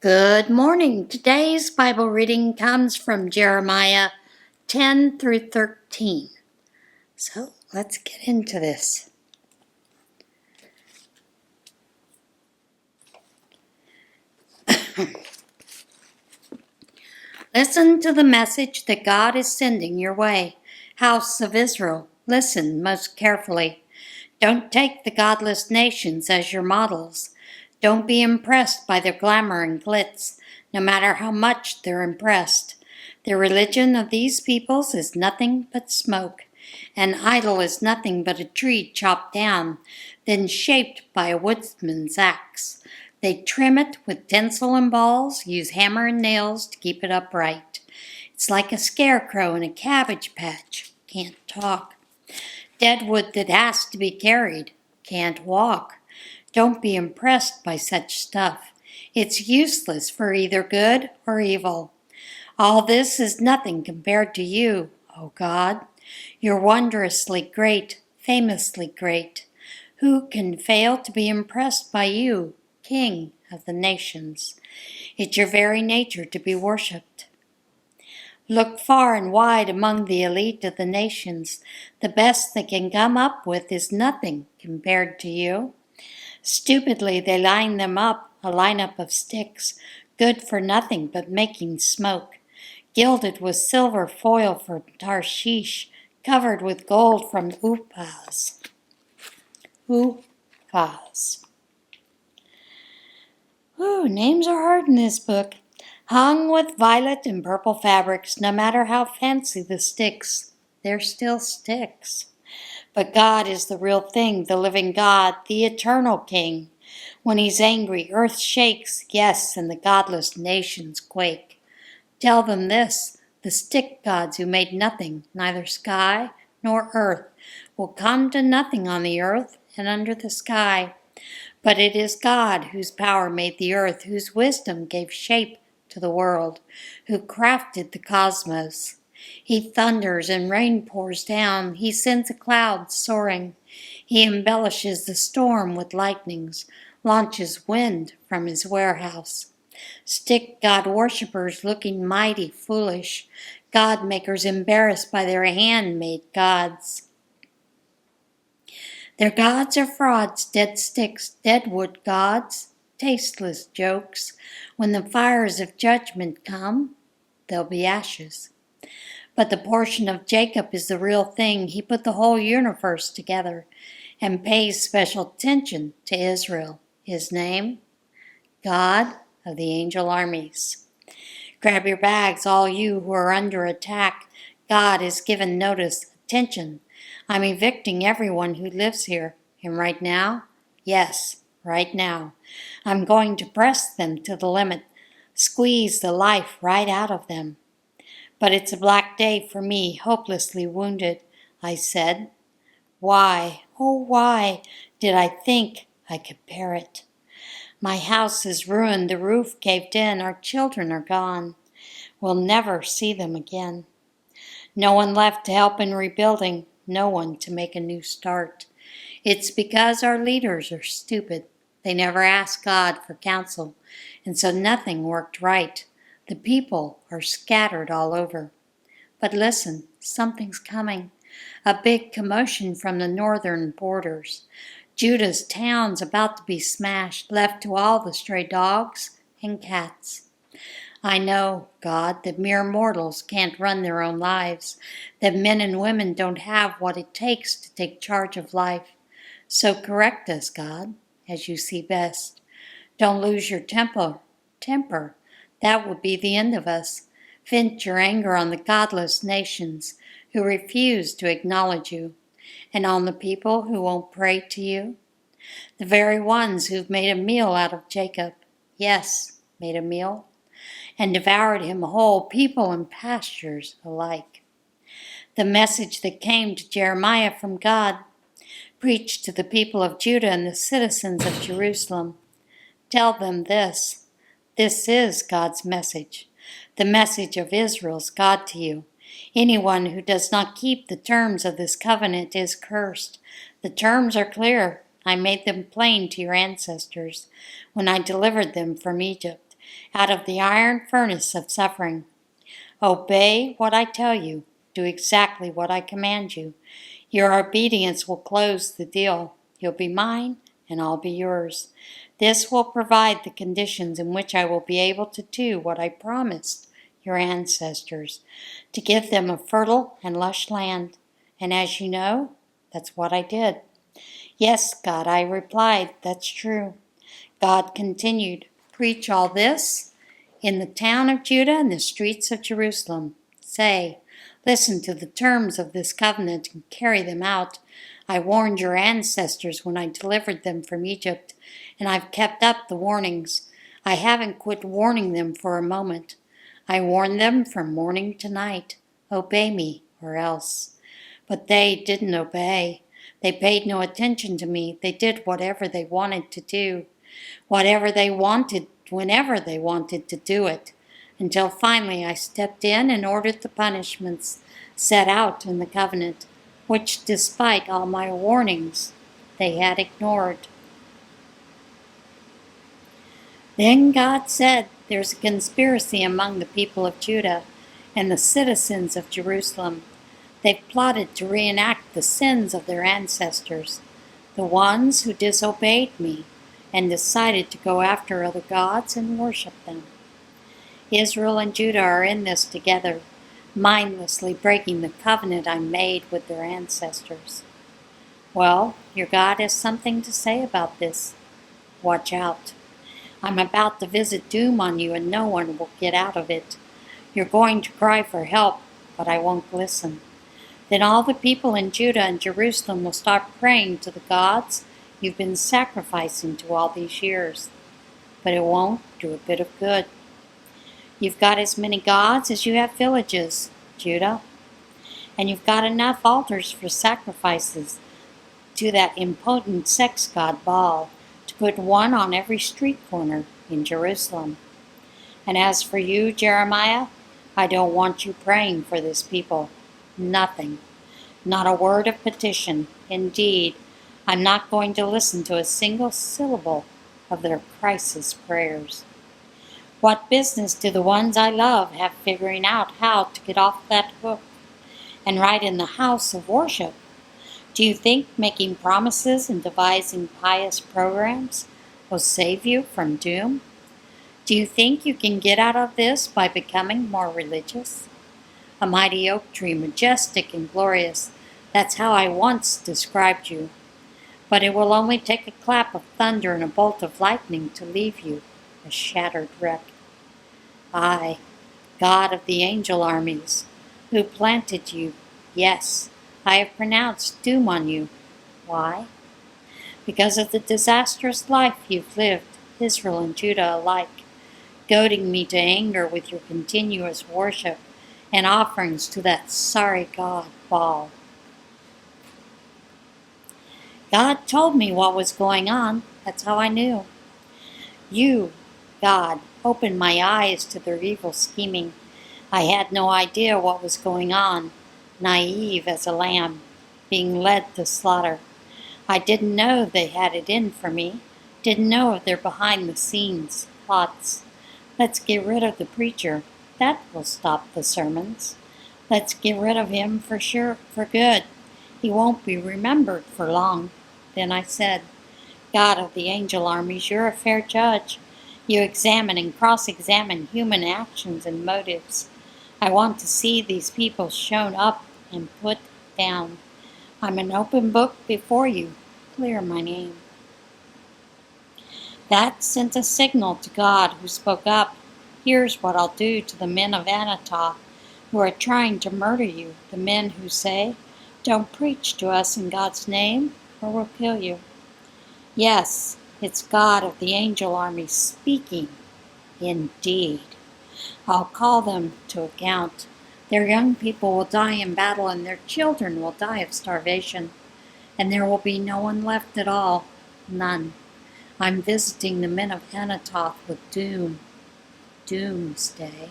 Good morning. Today's Bible reading comes from Jeremiah 10 through 13. So let's get into this. Listen to the message that God is sending your way. House of Israel, listen most carefully. Don't take the godless nations as your models. Don't be impressed by their glamour and glitz, no matter how much they're impressed. The religion of these peoples is nothing but smoke. An idol is nothing but a tree chopped down, then shaped by a woodsman's axe. They trim it with tinsel and balls, use hammer and nails to keep it upright. It's like a scarecrow in a cabbage patch. Can't talk. Dead wood that has to be carried. Can't walk. Don't be impressed by such stuff. It's useless for either good or evil. All this is nothing compared to you, O God. You're wondrously great, famously great. Who can fail to be impressed by you, King of the nations? It's your very nature to be worshipped. Look far and wide among the elite of the nations. The best they can come up with is nothing compared to you. Stupidly they line them up, a lineup of sticks, good for nothing but making smoke, gilded with silver foil from Tarshish, covered with gold from Uphaz. Names are hard in this book. Hung with violet and purple fabrics, no matter how fancy the sticks, they're still sticks. But God is the real thing, the living God, the eternal King. When he's angry, earth shakes, yes, and the godless nations quake. Tell them this, the stick gods who made nothing, neither sky nor earth, will come to nothing on the earth and under the sky. But it is God whose power made the earth, whose wisdom gave shape to the world, who crafted the cosmos. He thunders and rain pours down. He sends a cloud soaring. He embellishes the storm with lightnings, launches wind from his warehouse. Stick God worshippers looking mighty foolish, God makers embarrassed by their handmade gods. Their gods are frauds, dead sticks, dead wood gods, tasteless jokes. When the fires of judgment come, there'll be ashes. But the portion of Jacob is the real thing. He put the whole universe together and pays special attention to Israel. His name? God of the angel armies. Grab your bags, all you who are under attack. God has given notice. Attention. I'm evicting everyone who lives here. And right now? Yes, right now. I'm going to press them to the limit. Squeeze the life right out of them. But it's a black day for me, hopelessly wounded, I said. Why, oh why, did I think I could bear it? My house is ruined, the roof caved in, our children are gone. We'll never see them again. No one left to help in rebuilding, no one to make a new start. It's because our leaders are stupid. They never asked God for counsel, and so nothing worked right. The people are scattered all over. But listen, something's coming. A big commotion from the northern borders. Judah's town's about to be smashed, left to all the stray dogs and cats. I know, God, that mere mortals can't run their own lives, that men and women don't have what it takes to take charge of life. So correct us, God, as you see best. Don't lose your temper. That would be the end of us. Vent your anger on the godless nations who refuse to acknowledge you, and on the people who won't pray to you. The very ones who've made a meal out of Jacob. Yes, made a meal. And devoured him whole, people and pastures alike. The message that came to Jeremiah from God, preached to the people of Judah and the citizens of Jerusalem. Tell them this. This is God's message, the message of Israel's God to you. Anyone who does not keep the terms of this covenant is cursed. The terms are clear. I made them plain to your ancestors when I delivered them from Egypt. out of the iron furnace of suffering. Obey what I tell you. Do exactly what I command you. Your obedience will close the deal. You'll be mine, and I'll be yours. This will provide the conditions in which I will be able to do what I promised your ancestors, to give them a fertile and lush land. And as you know, that's what I did. Yes, God, I replied, that's true. God continued, preach all this in the town of Judah and the streets of Jerusalem. Say, listen to the terms of this covenant and carry them out. I warned your ancestors when I delivered them from Egypt, and I've kept up the warnings. I haven't quit warning them for a moment. I warned them from morning to night. Obey me, or else. But they didn't obey. They paid no attention to me. They did whatever they wanted to do. Whatever they wanted, whenever they wanted to do it, until finally I stepped in and ordered the punishments set out in the covenant, which, despite all my warnings, they had ignored. Then God said, there's a conspiracy among the people of Judah and the citizens of Jerusalem. They've plotted to reenact the sins of their ancestors, the ones who disobeyed me and decided to go after other gods and worship them. Israel and Judah are in this together, mindlessly breaking the covenant I made with their ancestors. Well, your God has something to say about this. Watch out. I'm about to visit doom on you, and no one will get out of it. You're going to cry for help, but I won't listen. Then all the people in Judah and Jerusalem will start praying to the gods you've been sacrificing to all these years. But it won't do a bit of good. You've got as many gods as you have villages, Judah. And you've got enough altars for sacrifices to that impotent sex god Baal to put one on every street corner in Jerusalem. And as for you, Jeremiah, I don't want you praying for this people. Nothing. Not a word of petition. Indeed, I'm not going to listen to a single syllable of their crisis prayers. What business do the ones I love have figuring out how to get off that hook and right in the house of worship? Do you think making promises and devising pious programs will save you from doom? Do you think you can get out of this by becoming more religious? A mighty oak tree, majestic and glorious, that's how I once described you. But it will only take a clap of thunder and a bolt of lightning to leave you a shattered wreck. I, God of the angel armies, who planted you, yes, I have pronounced doom on you. Why? Because of the disastrous life you've lived, Israel and Judah alike, goading me to anger with your continuous worship and offerings to that sorry god Baal. God told me what was going on. That's how I knew. You, God, opened my eyes to their evil scheming. I had no idea what was going on, naive as a lamb, being led to slaughter. I didn't know they had it in for me, didn't know of their behind-the-scenes plots. Let's get rid of the preacher. That will stop the sermons. Let's get rid of him for sure, for good. He won't be remembered for long. Then I said, God of the angel armies, you're a fair judge. You examine and cross-examine human actions and motives. I want to see these people shown up and put down. I'm an open book before you. Clear my name. That sent a signal to God, who spoke up. Here's what I'll do to the men of Anathoth who are trying to murder you, the men who say, don't preach to us in God's name, or we'll kill you. Yes, it's God of the angel army speaking. Indeed. I'll call them to account. Their young people will die in battle, and their children will die of starvation, and there will be no one left at all. None. I'm visiting the men of Anathoth with doom. Doomsday.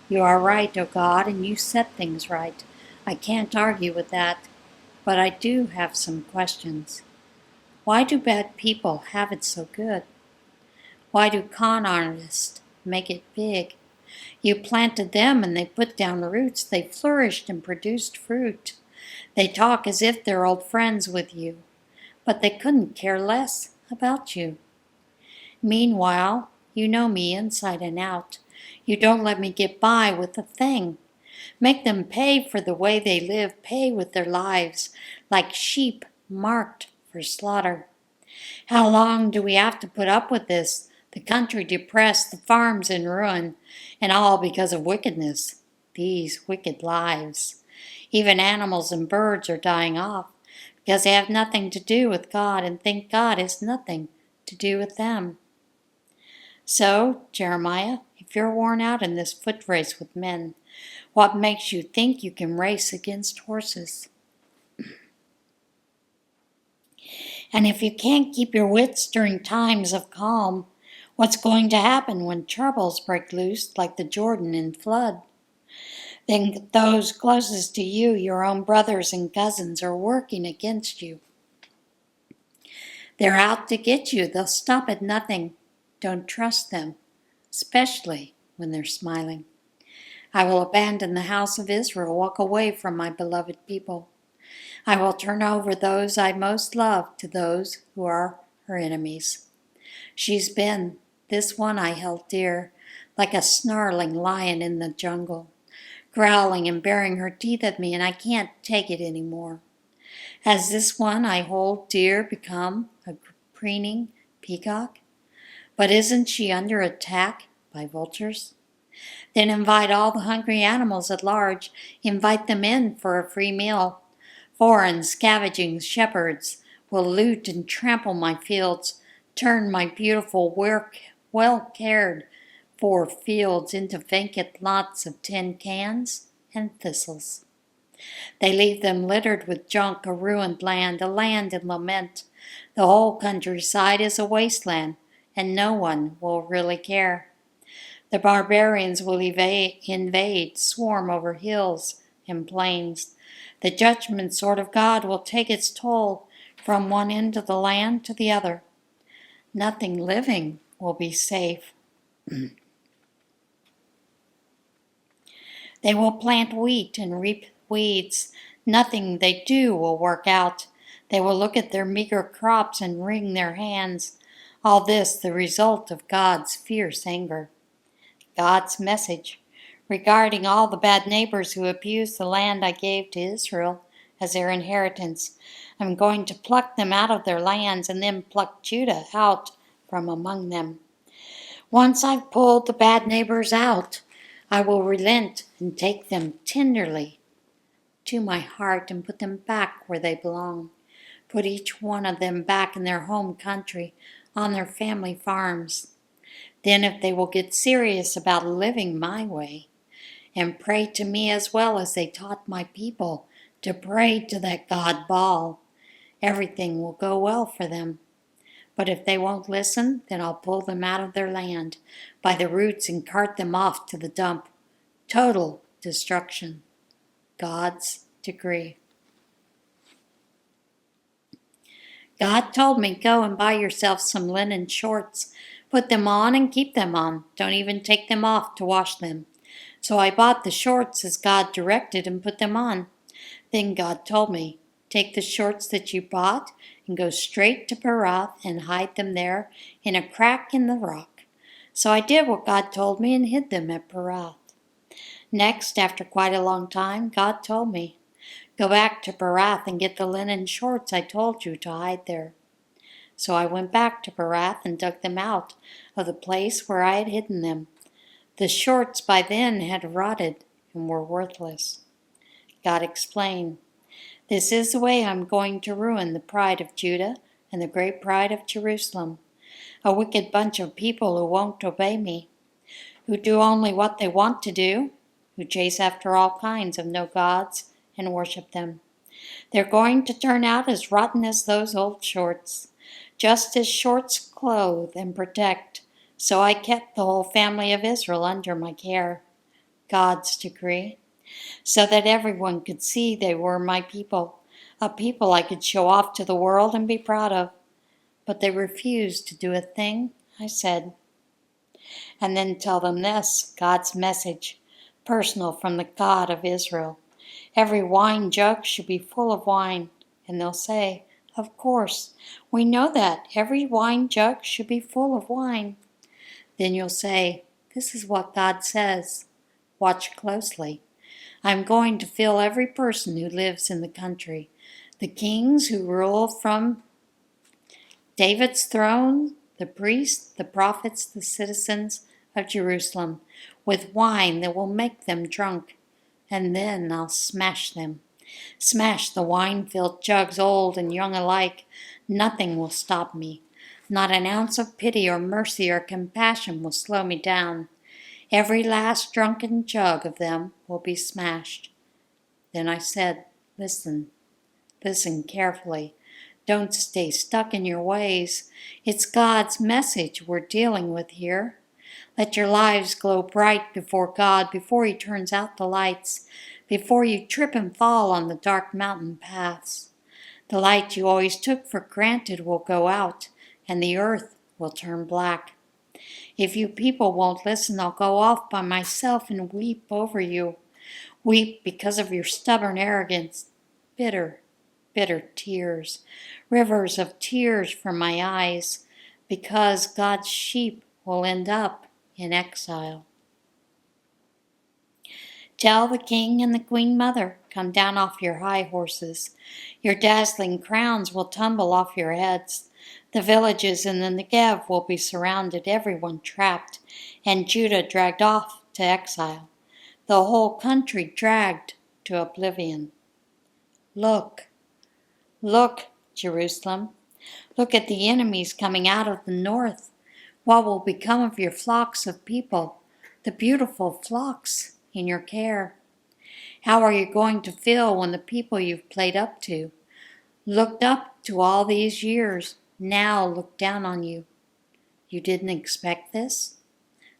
You are right, O God, and you set things right. I can't argue with that, but I do have some questions. Why do bad people have it so good? Why do con artists make it big? You planted them and they put down roots. They flourished and produced fruit. They talk as if they're old friends with you, but they couldn't care less about you. Meanwhile, you know me inside and out. You don't let me get by with a thing. Make them pay for the way they live, pay with their lives, like sheep marked for slaughter. How long do we have to put up with this? The country depressed, the farms in ruin, and all because of wickedness. These wicked lives. Even animals and birds are dying off because they have nothing to do with God and think God has nothing to do with them. So, Jeremiah, if you're worn out in this foot race with men, what makes you think you can race against horses? And if you can't keep your wits during times of calm, what's going to happen when troubles break loose like the Jordan in flood? Then those closest to you, your own brothers and cousins, are working against you. They're out to get you. They'll stop at nothing. Don't trust them, especially when they're smiling. I will abandon the house of Israel, walk away from my beloved people. I will turn over those I most love to those who are her enemies. She's been, this one I held dear, like a snarling lion in the jungle, growling and baring her teeth at me, and I can't take it anymore. Has this one I hold dear become a preening peacock? But isn't she under attack by vultures? Then invite all the hungry animals at large, invite them in for a free meal. Foreign scavenging shepherds will loot and trample my fields, turn my beautiful, well-cared for fields into vacant lots of tin cans and thistles. They leave them littered with junk, a ruined land, a land in lament. The whole countryside is a wasteland, and no one will really care. The barbarians will invade, swarm over hills and plains. The judgment sword of God will take its toll from one end of the land to the other. Nothing living will be safe. They will plant wheat and reap weeds. Nothing they do will work out. They will look at their meager crops and wring their hands. All this the result of God's fierce anger. God's message regarding all the bad neighbors who abuse the land I gave to Israel as their inheritance. I'm going to pluck them out of their lands and then pluck Judah out from among them. Once I've pulled the bad neighbors out, I will relent and take them tenderly to my heart and put them back where they belong. Put each one of them back in their home country, on their family farms. Then if they will get serious about living my way and pray to me as well as they taught my people to pray to that god Baal, everything will go well for them. But if they won't listen, then I'll pull them out of their land by the roots and cart them off to the dump. Total destruction. God's decree. God told me, go and buy yourself some linen shorts. Put them on and keep them on. Don't even take them off to wash them. So I bought the shorts as God directed and put them on. Then God told me, take the shorts that you bought and go straight to Perath and hide them there in a crack in the rock. So I did what God told me and hid them at Perath. Next, after quite a long time, God told me, go back to Perath and get the linen shorts I told you to hide there. So I went back to Perath and dug them out of the place where I had hidden them. The shorts by then had rotted and were worthless. God explained, this is the way I'm going to ruin the pride of Judah and the great pride of Jerusalem. A wicked bunch of people who won't obey me, who do only what they want to do, who chase after all kinds of no gods and worship them. They're going to turn out as rotten as those old shorts, just as shorts clothe and protect. So I kept the whole family of Israel under my care. God's decree. So that everyone could see they were my people, a people I could show off to the world and be proud of. But they refused to do a thing I said. And then tell them this, God's message, personal from the God of Israel. Every wine jug should be full of wine. And they'll say, of course, we know that. Every wine jug should be full of wine. Then you'll say, this is what God says. Watch closely. I'm going to fill every person who lives in the country, the kings who rule from David's throne, the priests, the prophets, the citizens of Jerusalem, with wine that will make them drunk. And then I'll smash them. Smash the wine-filled jugs, old and young alike. Nothing will stop me. Not an ounce of pity or mercy or compassion will slow me down. Every last drunken jug of them will be smashed. Then I said, listen carefully. Don't stay stuck in your ways. It's God's message we're dealing with here. Let your lives glow bright before God, before He turns out the lights, before you trip and fall on the dark mountain paths. The light you always took for granted will go out, and the earth will turn black. If you people won't listen, I'll go off by myself and weep over you. Weep because of your stubborn arrogance. Bitter, bitter tears. Rivers of tears from my eyes, because God's sheep will end up in exile. Tell the king and the queen mother, come down off your high horses. Your dazzling crowns will tumble off your heads. The villages in the Negev will be surrounded, everyone trapped, and Judah dragged off to exile. The whole country dragged to oblivion. Look, Jerusalem. Look at the enemies coming out of the north. What will become of your flocks of people, the beautiful flocks in your care? How are you going to feel when the people you've played up to, looked up to all these years, now look down on you? You didn't expect this?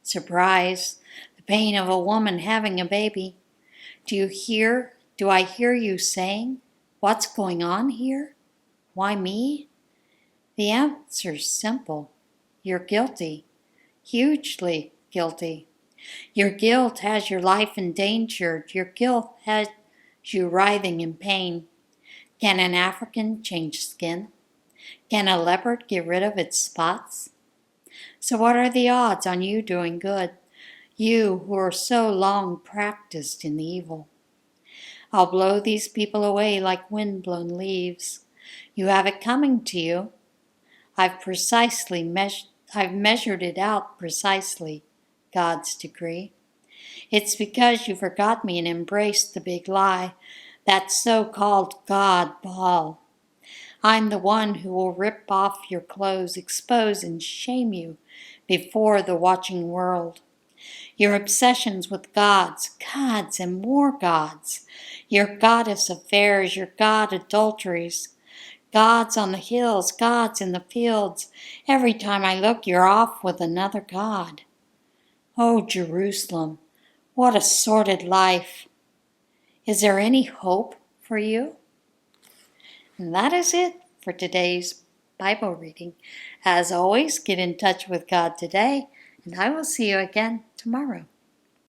Surprise, the pain of a woman having a baby. Do I hear you saying, what's going on here? Why me? The answer's simple. You're guilty, hugely guilty. Your guilt has your life endangered. Your guilt has you writhing in pain. Can an African change skin? Can a leopard get rid of its spots? So what are the odds on you doing good, you who are so long practiced in the evil? I'll blow these people away like wind-blown leaves. You have it coming to you. I've measured it out precisely, God's decree. It's because you forgot me and embraced the big lie, that so-called God Baal. I'm the one who will rip off your clothes, expose and shame you before the watching world. Your obsessions with gods and more gods, your goddess affairs, your god adulteries, gods on the hills, gods in the fields. Every time I look, you're off with another god. Oh, Jerusalem, what a sordid life. Is there any hope for you? And that is it for today's Bible reading. As always, get in touch with God today, and I will see you again tomorrow.